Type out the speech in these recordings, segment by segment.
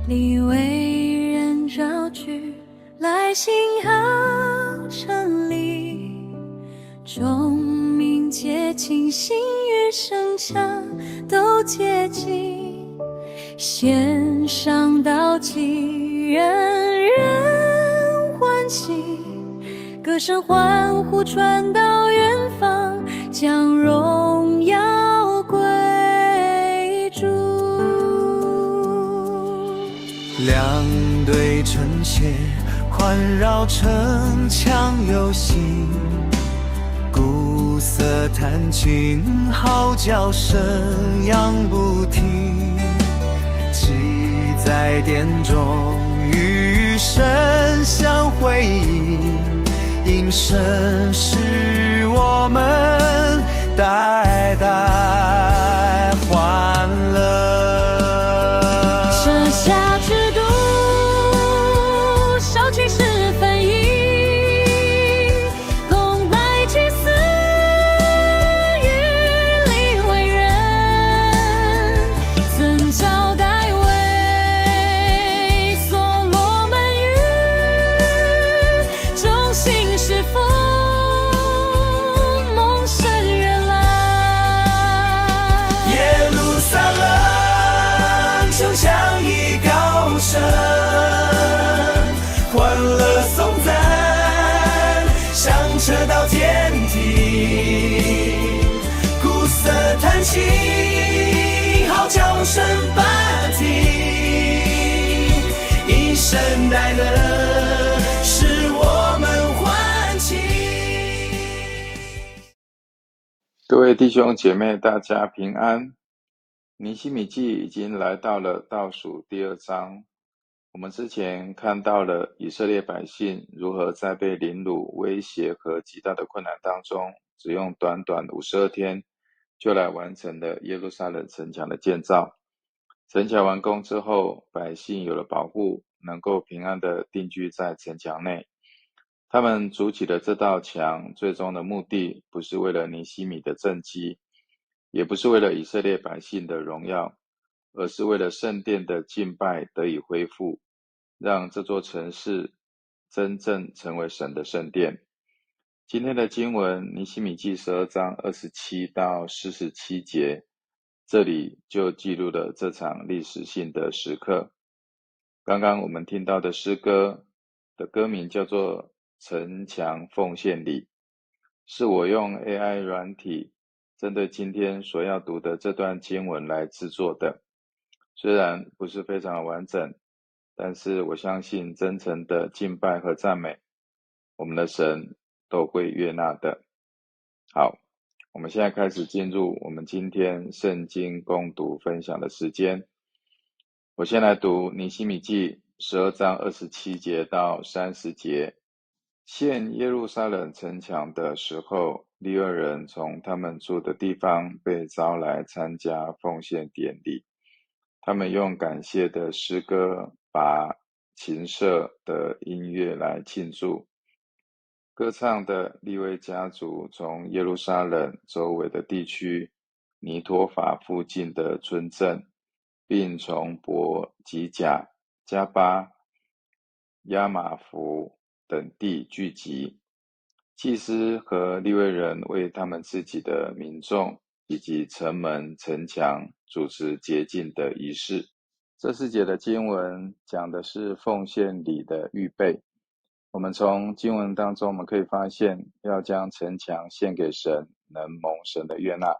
里为人招聚，来信号城里，钟鸣接近，心与声响都接近，线上倒计，人人欢喜，歌声欢呼传到远方，将荣耀归主。两队trận鞋环绕城墙游行，鼓瑟弹琴，号角声扬不停，骑在殿中与声相辉映，音声使我们代代欢乐。设下制度，烧去是分异，共拜祭司与利未人，曾交代为所罗门语，忠心侍奉，蒙神悦纳。耶路撒冷城墙已高升，欢乐颂赞响彻到天庭，鼓瑟弹琴，号角声不停，一生代乐使我们欢庆。各位弟兄姐妹，大家平安。尼希米记已经来到了倒数第2章。我们之前看到了以色列百姓如何在被凌辱、威胁和极大的困难当中，只用短短52天就来完成了耶路撒冷城墙的建造。城墙完工之后，百姓有了保护，能够平安地定居在城墙内。他们筑起的这道墙，最终的目的不是为了尼希米的政绩，也不是为了以色列百姓的荣耀，而是为了圣殿的敬拜得以恢复，让这座城市真正成为神的圣殿。今天的经文尼希米记12章27到47节，这里就记录了这场历史性的时刻。刚刚我们听到的诗歌的歌名叫做城墙奉献礼，是我用 AI 软体针对今天所要读的这段经文来制作的。虽然不是非常的完整，但是我相信真诚的敬拜和赞美，我们的神都会悦纳的。好，我们现在开始进入我们今天圣经共读分享的时间。我先来读尼希米记12章27节到30节。献耶路撒冷城墙的时候，利未人从他们住的地方被招来参加奉献典礼。他们用感谢的诗歌，把琴瑟的音乐来庆祝。歌唱的利未家族从耶路撒冷周围的地区、尼托法附近的村镇，并从伯吉甲、加巴、亚玛弗等地聚集。祭司和利未人为他们自己的民众以及城门、城墙主持洁净的仪式。这4节的经文讲的是奉献礼的预备。我们从经文当中，我们可以发现，要将城墙献给神，能蒙神的悦纳，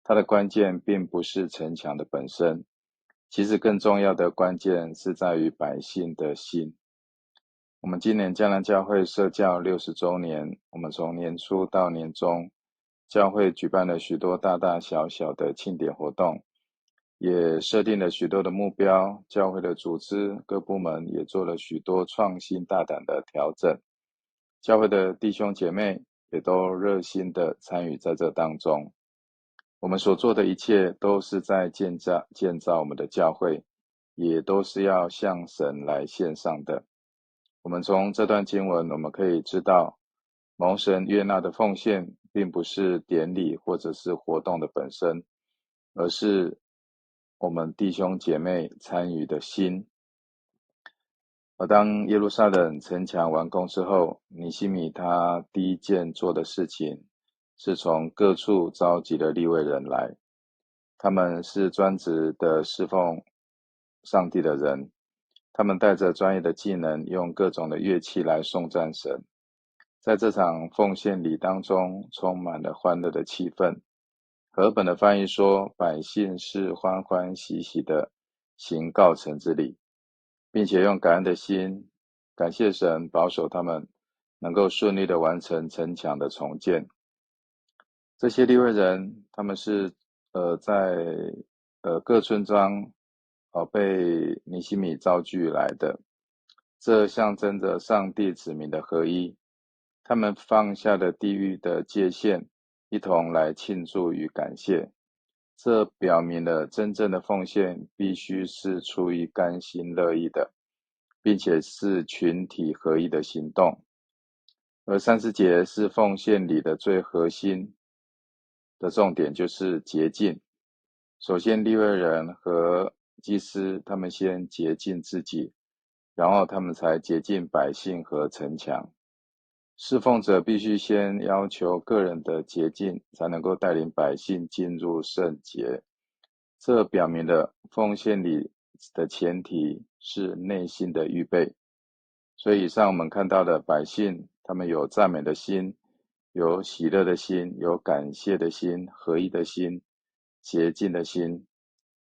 它的关键并不是城墙的本身，其实更重要的关键是在于百姓的心。我们今年迦南教会设教60周年，我们从年初到年终，教会举办了许多大大小小的庆典活动，也设定了许多的目标，教会的组织各部门也做了许多创新大胆的调整，教会的弟兄姐妹也都热心的参与在这当中。我们所做的一切都是在建造我们的教会，也都是要向神来献上的。我们从这段经文我们可以知道，蒙神悦纳的奉献并不是典礼或者是活动的本身，而是我们弟兄姐妹参与的心，而当耶路撒冷城墙完工之后，尼希米他第一件做的事情是从各处召集了利未人来，他们是专职的侍奉上帝的人，他们带着专业的技能，用各种的乐器来颂赞神。在这场奉献礼当中，充满了欢乐的气氛。和本的翻译说，百姓是欢欢喜喜的行告成之礼，并且用感恩的心，感谢神保守他们能够顺利的完成城墙的重建。这些利未人，他们是在各村庄被尼希米召聚来的，这象征着上帝子民的合一。他们放下了地域的界限，一同来庆祝与感谢。这表明了真正的奉献必须是出于甘心乐意的，并且是群体合一的行动。而30节是奉献礼的最核心的重点，就是洁净。首先，利未人和祭司他们先洁净自己，然后他们才洁净百姓和城墙。侍奉者必须先要求个人的洁净，才能够带领百姓进入圣洁。这表明了奉献礼的前提是内心的预备。所以以上我们看到的百姓，他们有赞美的心，有喜乐的心，有感谢的心，合一的心，洁净的心。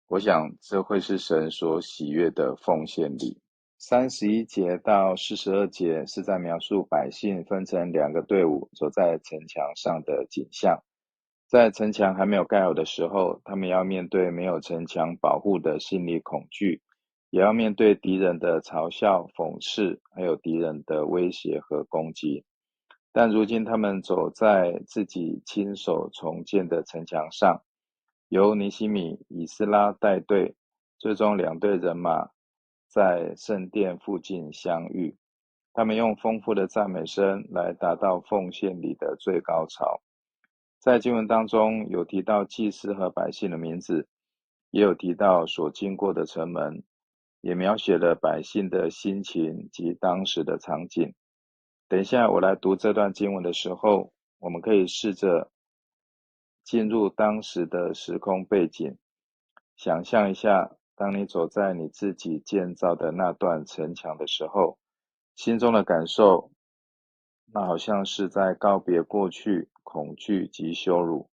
我想这会是神所喜悦的奉献礼。31节到42节是在描述百姓分成2个队伍走在城墙上的景象。在城墙还没有盖好的时候，他们要面对没有城墙保护的心理恐惧，也要面对敌人的嘲笑、讽刺，还有敌人的威胁和攻击。但如今他们走在自己亲手重建的城墙上，由尼希米、以斯拉带队，最终2队人马在圣殿附近相遇。他们用丰富的赞美声来达到奉献礼的最高潮。在经文当中有提到祭司和百姓的名字，也有提到所经过的城门，也描写了百姓的心情及当时的场景。等一下我来读这段经文的时候，我们可以试着进入当时的时空背景，想象一下，当你走在你自己建造的那段城墙的时候，心中的感受，那好像是在告别过去恐惧及羞辱，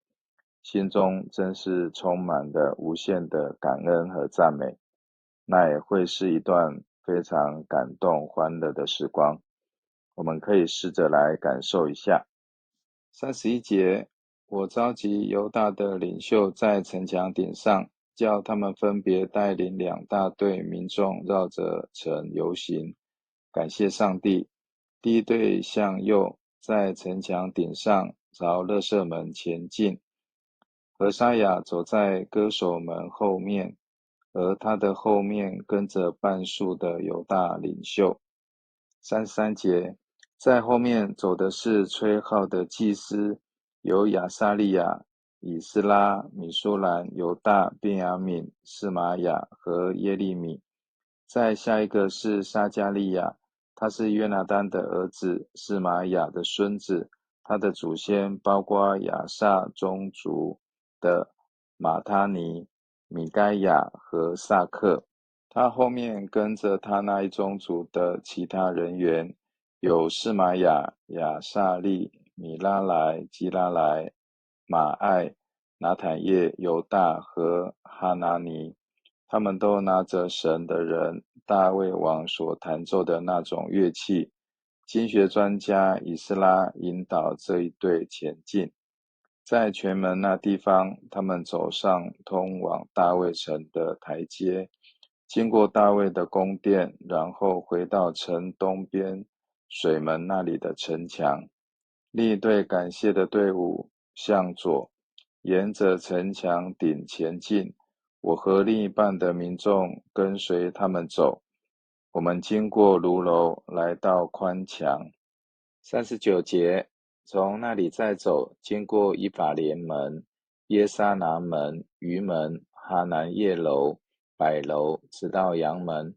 心中真是充满了无限的感恩和赞美。那也会是一段非常感动欢乐的时光，我们可以试着来感受一下。31节，我召集犹大的领袖在城墙顶上，叫他们分别带领2大队民众绕着城游行，感谢上帝。第一队向右，在城墙顶上朝勒舍门前进。何沙雅走在歌手门后面，而他的后面跟着半数的犹大领袖。33节，在后面走的是吹号的祭司，有亚撒利亚、以斯拉、米舒兰、犹大、便雅悯、示玛雅和耶利米。再下一个是撒迦利亚，他是约拿单的儿子，示玛雅的孙子，他的祖先包括亚萨宗族的马他尼、米该亚和萨克。他后面跟着他那一宗族的其他人员，有示玛雅、亚萨利、米拉莱、基拉莱、马爱、拿坦叶、犹大和哈拿尼。他们都拿着神的人大卫王所弹奏的那种乐器。经学专家以斯拉引导这一队前进。在泉门那地方，他们走上通往大卫城的台阶，经过大卫的宫殿，然后回到城东边水门那里的城墙。另一队感谢的队伍向左，沿着城墙顶前进。我和另一半的民众跟随他们走。我们经过炉楼，来到宽墙。39节，从那里再走，经过以法莲门、耶沙拿门、鱼门、哈南叶楼、百楼，直到阳门。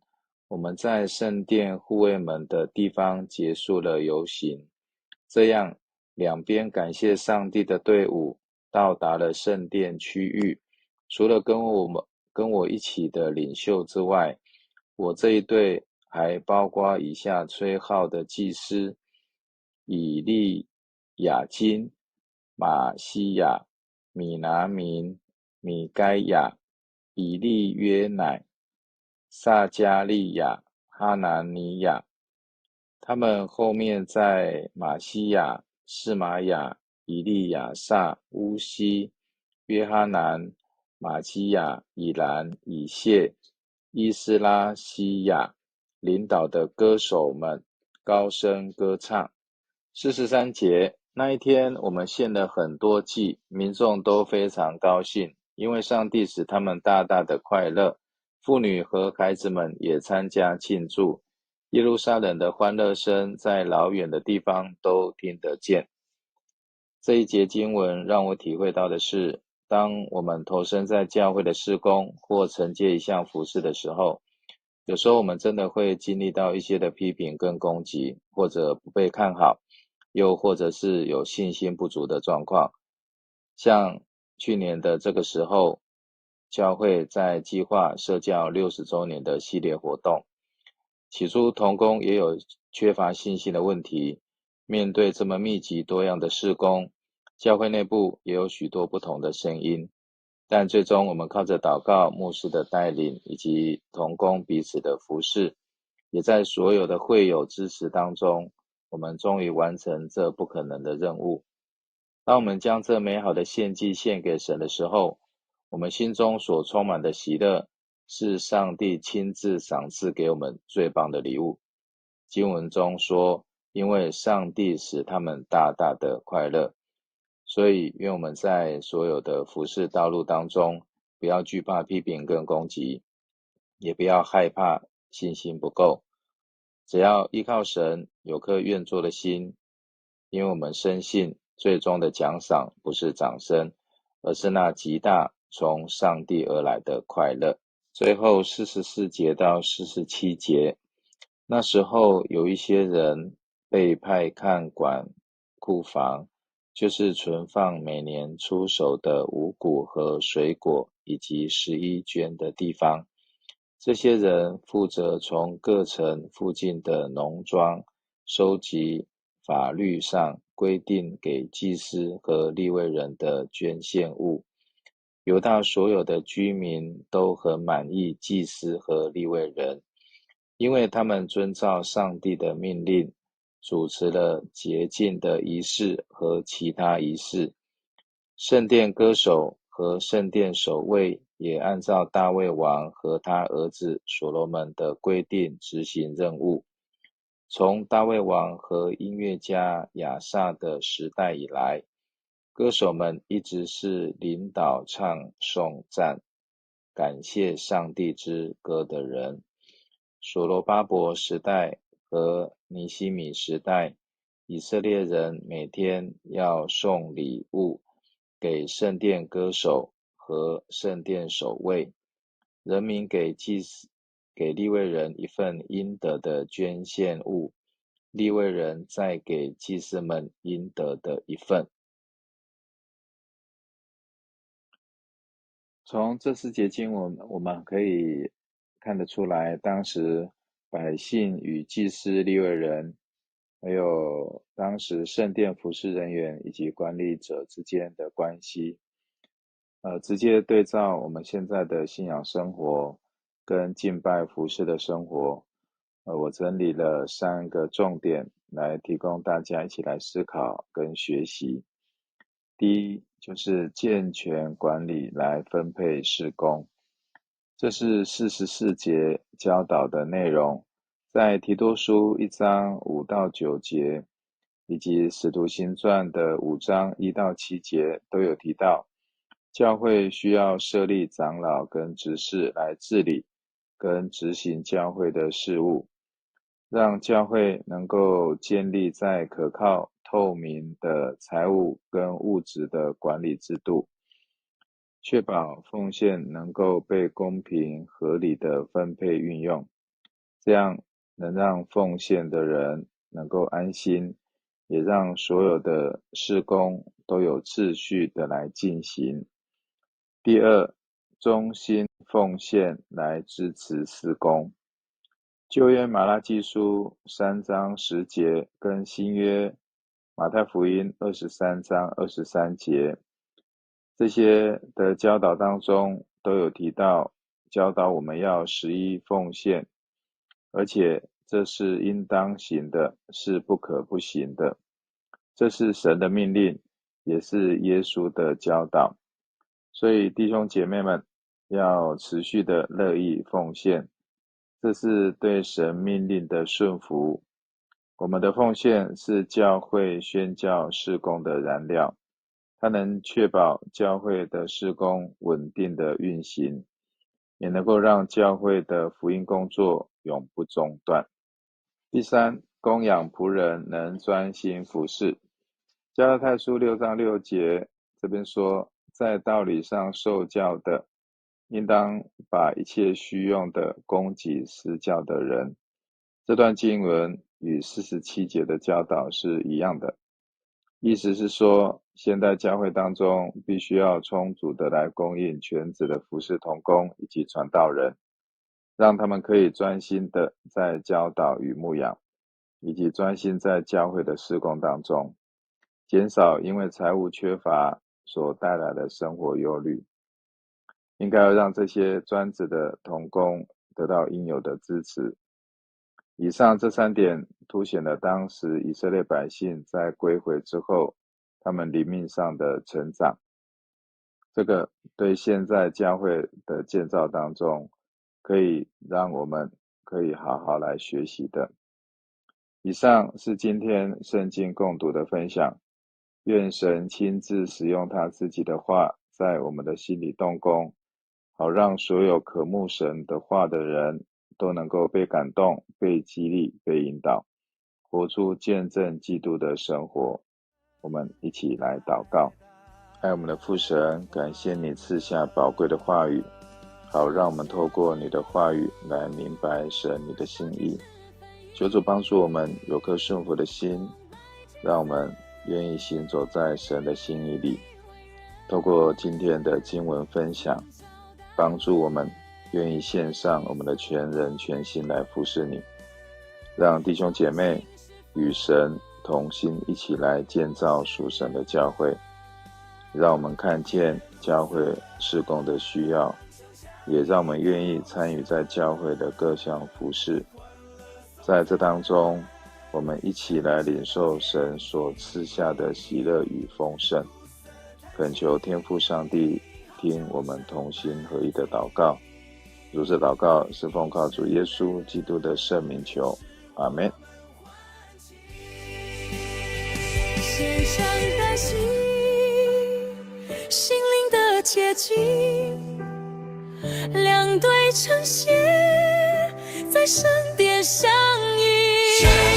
我们在圣殿护卫门的地方结束了游行，这样两边感谢上帝的队伍到达了圣殿区域。除了跟我一起的领袖之外，我这一队还包括以下吹号的祭司：以利亚金、马西亚、米拿民、米该亚、以利约乃、撒加利亚、哈拿尼亚。他们后面在马西亚、士玛雅、以利亚撒、乌西、约哈南、马基亚、以兰、以谢、伊斯拉西亚领导的歌手们高声歌唱。43节，那一天我们献了很多祭，民众都非常高兴，因为上帝使他们大大的快乐。妇女和孩子们也参加庆祝。耶路撒冷的欢乐声在老远的地方都听得见。这一节经文让我体会到的是，当我们投身在教会的事工或承接一项服事的时候，有时候我们真的会经历到一些的批评跟攻击，或者不被看好，又或者是有信心不足的状况。像去年的这个时候，教会在计划社教60周年的系列活动。起初同工也有缺乏信心的问题，面对这么密集多样的事工，教会内部也有许多不同的声音，但最终我们靠着祷告、牧师的带领以及同工彼此的服侍，也在所有的会友支持当中，我们终于完成这不可能的任务。当我们将这美好的献祭献给神的时候，我们心中所充满的喜乐，是上帝亲自赏赐给我们最棒的礼物。经文中说，因为上帝使他们大大的快乐，所以愿我们在所有的服事道路当中，不要惧怕批评跟攻击，也不要害怕信心不够，只要依靠神，有颗愿做的心，因为我们深信最终的奖赏不是掌声，而是那极大从上帝而来的快乐。最后44节到47节，那时候有一些人被派看管库房，就是存放每年出手的五谷和水果以及11捐的地方。这些人负责从各城附近的农庄收集法律上规定给祭司和利未人的捐献物。犹大所有的居民都很满意祭司和利未人，因为他们遵照上帝的命令，主持了洁净的仪式和其他仪式。圣殿歌手和圣殿守卫也按照大卫王和他儿子所罗门的规定执行任务。从大卫王和音乐家亚萨的时代以来，歌手们一直是领导唱颂赞、感谢上帝之歌的人。所罗巴伯时代和尼希米时代，以色列人每天要送礼物给圣殿歌手和圣殿守卫，人民给祭司、给利未人一份应得的捐献物，利未人再给祭司们应得的一份。从这4节经文，我们可以看得出来，当时百姓与祭司利未人，还有当时圣殿服侍人员以及管理者之间的关系。直接对照我们现在的信仰生活跟敬拜服侍的生活，我整理了3个重点来提供大家一起来思考跟学习。第一，就是健全管理来分配事工，这是44节教导的内容，在提多书1章5到9节，以及使徒行传的5章1到7节都有提到。教会需要设立长老跟执事来治理跟执行教会的事务，让教会能够建立在可靠透明的财务跟物质的管理制度，确保奉献能够被公平合理的分配运用。这样能让奉献的人能够安心，也让所有的事工都有秩序的来进行。第二，忠心奉献来支持事工。旧约马拉基书3章10节跟新约马太福音23章23节，这些的教导当中都有提到，教导我们要11奉献，而且这是应当行的，是不可不行的。这是神的命令，也是耶稣的教导。所以弟兄姐妹们要持续的乐意奉献，这是对神命令的顺服。我们的奉献是教会宣教事工的燃料，它能确保教会的事工稳定的运行，也能够让教会的福音工作永不中断。第三，供养仆人能专心服事。加拉太书6章6节这边说，在道理上受教的，应当把一切需用的供给施教的人。这段经文与47节的教导是一样的，意思是说，现代教会当中必须要充足的来供应全职的服事同工以及传道人，让他们可以专心的在教导与牧养，以及专心在教会的事工当中，减少因为财务缺乏所带来的生活忧虑。应该要让这些专职的同工得到应有的支持。以上这3点凸显了当时以色列百姓在归回之后，他们灵命上的成长。这个对现在教会的建造当中，可以让我们可以好好来学习的。以上是今天圣经共读的分享，愿神亲自使用他自己的话，在我们的心里动工，好让所有渴慕神的话的人都能够被感动、被激励、被引导，活出见证基督的生活。我们一起来祷告。爱我们的父神，感谢你赐下宝贵的话语，好让我们透过你的话语来明白神你的心意。求主帮助我们有颗顺服的心，让我们愿意行走在神的心意里。透过今天的经文分享，帮助我们愿意献上我们的全人全心来服侍你，让弟兄姐妹与神同心一起来建造属神的教会，让我们看见教会事工的需要，也让我们愿意参与在教会的各项服事。在这当中，我们一起来领受神所赐下的喜乐与丰盛。恳求天父上帝听我们同心合一的祷告，如此祷告是奉靠主耶稣基督的圣名求，阿们。献上的心，心灵的洁净，两对成鞋在圣殿相遇。